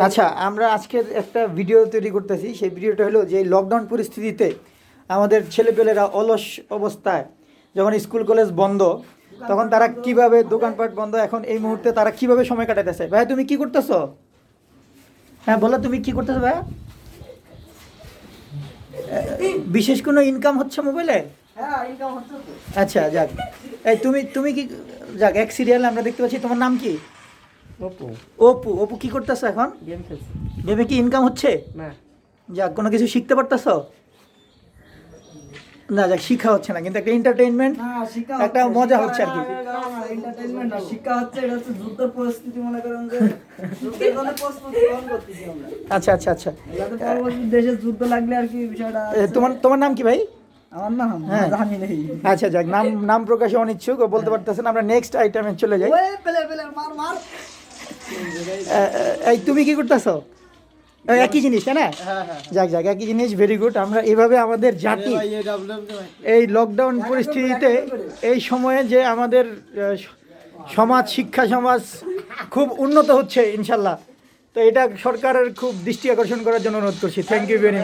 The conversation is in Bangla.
আচ্ছা, আমরা আজকের একটা ভিডিও তৈরি করতেছি। সেই ভিডিওটা হলো যে লকডাউন পরিস্থিতিতে আমাদের ছেলেপেলেরা অলস অবস্থায় যখন স্কুল কলেজ বন্ধ, তখন তারা কিভাবে, দোকানপাট বন্ধ, এখন এই মুহূর্তে তারা কিভাবে সময় কাটাতেছে। ভাইয়া তুমি কি করতেছো? হ্যাঁ বলো, তুমি কি করতেছো ভাইয়া? বিশেষ কোনো ইনকাম হচ্ছে মোবাইলে? আচ্ছা যাক, এই তুমি তুমি কি, যাক, এক সিরিয়ালে আমরা দেখতে পাচ্ছি। তোমার নাম কি? অপু। অপু। অপু কি করতেছো এখন? গেম খেলছি। ভেবে কি ইনকাম হচ্ছে? না। যাক, কোনো কিছু শিখতে পারতেছো? না, যাক, শিক্ষা হচ্ছে না, কিন্তু একটা এন্টারটেইনমেন্ট, একটা মজা হচ্ছে আর কি। এন্টারটেইনমেন্ট না, শিক্ষা হচ্ছে। এটা হচ্ছে যুদ্ধের পরিস্থিতি, মনে করেন যে যুদ্ধের জন্য প্রস্তুতি গ্রহণ করতেছি আমরা। আচ্ছা আচ্ছা আচ্ছা। যাতে পরবর্তী দেশে যুদ্ধ লাগলে আর কি বিষয়টা। তোমার তোমার নাম কি ভাই? আমার নাম হ্যাঁ। জানি নেই। আচ্ছা যাক, নাম নাম প্রকাশে অনিচ্ছুক, ও বলতে পারতেছেন। আমরা নেক্সট আইটেমে চলে যাই। ওই পেলে পেলে মার মার। এই তুমি কি করতেছো? একই জিনিস, তাই না? যাক যাক, একই জিনিস, ভেরি গুড। আমরা এভাবে আমাদের জাতি এই লকডাউন পরিস্থিতিতে, এই সময়ে যে আমাদের সমাজ, শিক্ষা সমাজ খুব উন্নত হচ্ছে ইনশাল্লাহ। তো এটা সরকারের খুব দৃষ্টি আকর্ষণ করার জন্য অনুরোধ করছি। Thank you very much.